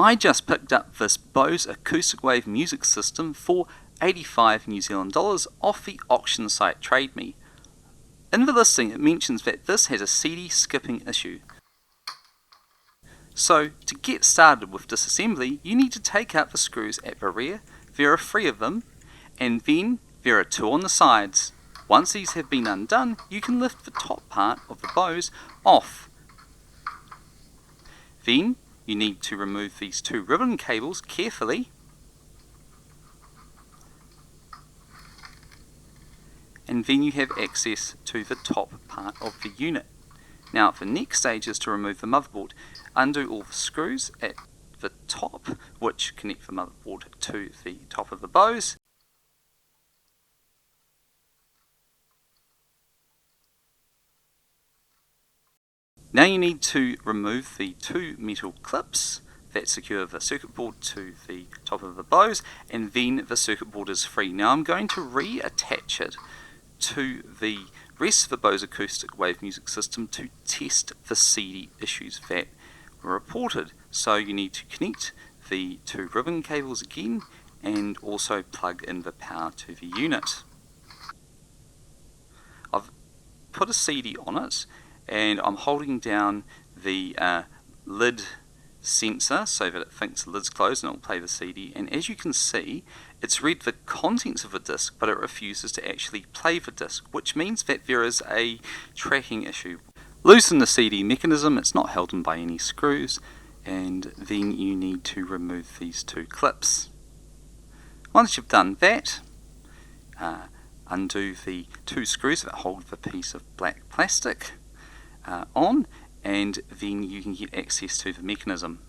I just picked up this Bose Acoustic Wave Music System for 85 New Zealand dollars off the auction site TradeMe. In the listing it mentions that this has a CD skipping issue. So to get started with disassembly, you need to take out the screws at the rear. There are 3 of them, and then there are 2 on the sides. Once these have been undone, you can lift the top part of the Bose off. Then you need to remove these 2 ribbon cables carefully, and then you have access to the top part of the unit. Now the next stage is to remove the motherboard. Undo all the screws at the top which connect the motherboard to the top of the Bose. Now you need to remove the 2 metal clips that secure the circuit board to the top of the Bose, and then the circuit board is free. Now I'm going to reattach it to the rest of the Bose Acoustic Wave Music System to test the CD issues that were reported. So you need to connect the 2 ribbon cables again and also plug in the power to the unit. I've put a CD on it and I'm holding down the lid sensor so that it thinks the lid's closed and it'll play the CD, and as you can see it's read the contents of the disc but it refuses to actually play the disc, which means that there is a tracking issue. Loosen the CD mechanism, it's not held in by any screws, and then you need to remove these 2 clips. Once you've done that, undo the 2 screws that hold the piece of black plastic on, and then you can get access to the mechanism.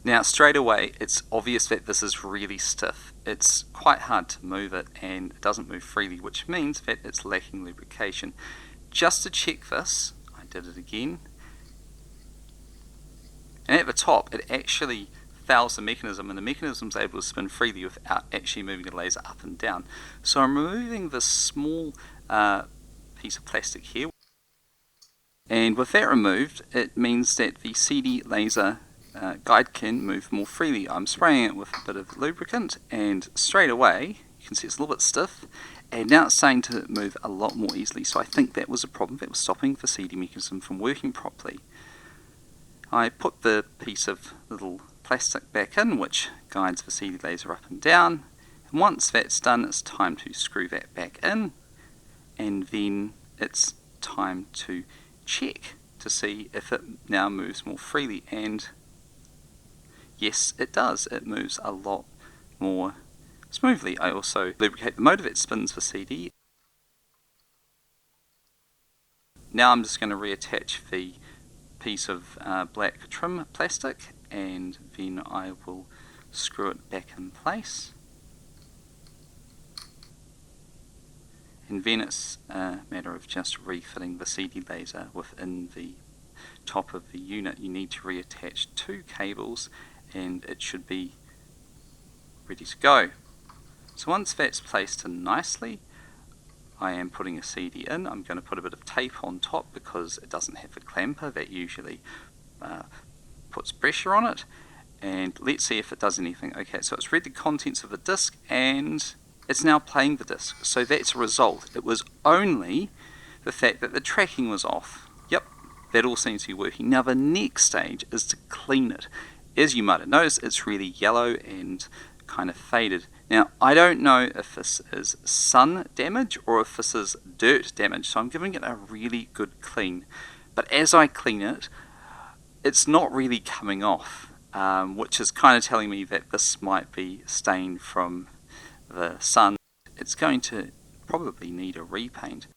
Now straight away it's obvious that this is really stiff. It's quite hard to move it and it doesn't move freely, which means that it's lacking lubrication. Just to check this, I did it again, and at the top it actually fouls the mechanism, and the mechanism is able to spin freely without actually moving the laser up and down. So I'm removing this small piece of plastic here, and with that removed it means that the CD laser guide can move more freely. I'm spraying it with a bit of lubricant and straight away you can see it's a little bit stiff, and now it's starting to move a lot more easily. So I think that was a problem that was stopping the CD mechanism from working properly. I put the piece of little plastic back in which guides the CD laser up and down, and once that's done it's time to screw that back in, and then it's time to check to see if it now moves more freely, and yes it does, it moves a lot more smoothly. I also lubricate the motor that spins the CD. Now I'm just going to reattach the piece of black trim plastic, and then I will screw it back in place. And then it's a matter of just refitting the CD laser within the top of the unit. You need to reattach 2 cables and it should be ready to go. So once that's placed in nicely, I am putting a CD in. I'm going to put a bit of tape on top because it doesn't have the clamper that usually puts pressure on it, and let's see if it does anything. Okay, so it's read the contents of the disc and it's now playing the disc, so that's a result. It was only the fact that the tracking was off. Yep, that all seems to be working. Now the next stage is to clean it. As you might have noticed, it's really yellow and kind of faded. Now I don't know if this is sun damage or if this is dirt damage, so I'm giving it a really good clean. But as I clean it, it's not really coming off, which is kind of telling me that this might be stained from the sun. It's going to probably need a repaint.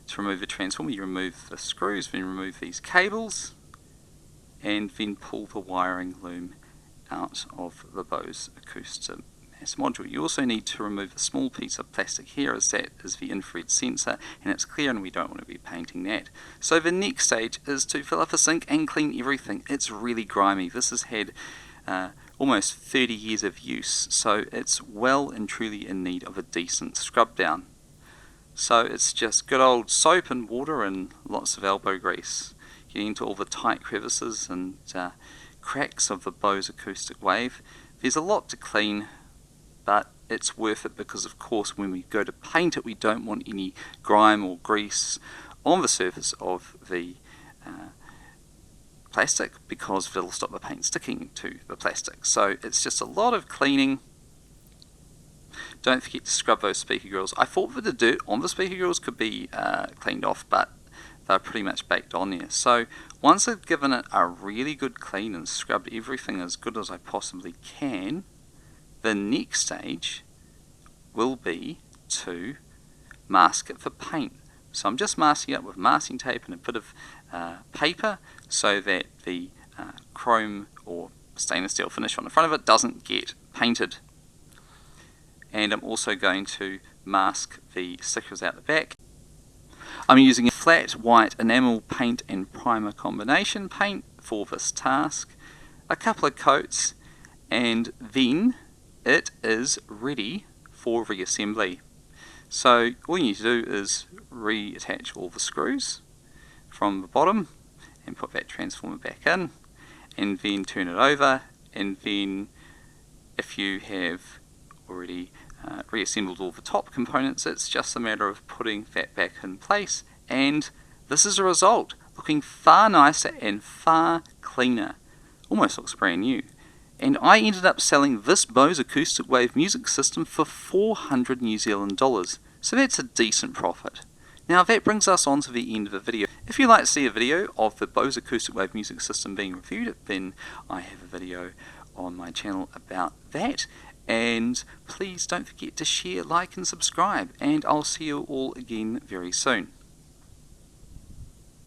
To remove the transformer, you remove the screws, then remove these cables, and then pull the wiring loom out of the Bose acoustic bypass module. You also need to remove a small piece of plastic here, as that is the infrared sensor, and it's clear and we don't want to be painting that. So the next stage is to fill up a sink and clean everything. It's really grimy. This has had almost 30 years of use, so it's well and truly in need of a decent scrub down. So it's just good old soap and water and lots of elbow grease, getting into all the tight crevices and cracks of the Bose Acoustic Wave. There's a lot to clean, but it's worth it because, of course, when we go to paint it, we don't want any grime or grease on the surface of the plastic, because it'll stop the paint sticking to the plastic. So it's just a lot of cleaning. Don't forget to scrub those speaker grills. I thought that the dirt on the speaker grills could be cleaned off, but they're pretty much baked on there. So once I've given it a really good clean and scrubbed everything as good as I possibly can, the next stage will be to mask it for paint. So I'm just masking it with masking tape and a bit of paper so that the chrome or stainless steel finish on the front of it doesn't get painted. And I'm also going to mask the stickers out the back. I'm using a flat white enamel paint and primer combination paint for this task, a couple of coats, and then it is ready for reassembly. So all you need to do is reattach all the screws from the bottom and put that transformer back in, and then turn it over, and then if you have already reassembled all the top components, it's just a matter of putting that back in place, and this is a result, looking far nicer and far cleaner. Almost looks brand new. And I ended up selling this Bose Acoustic Wave Music System for 400 New Zealand dollars, so that's a decent profit. Now that brings us on to the end of the video. If you'd like to see a video of the Bose Acoustic Wave Music System being reviewed, then I have a video on my channel about that. And please don't forget to share, like and subscribe, and I'll see you all again very soon.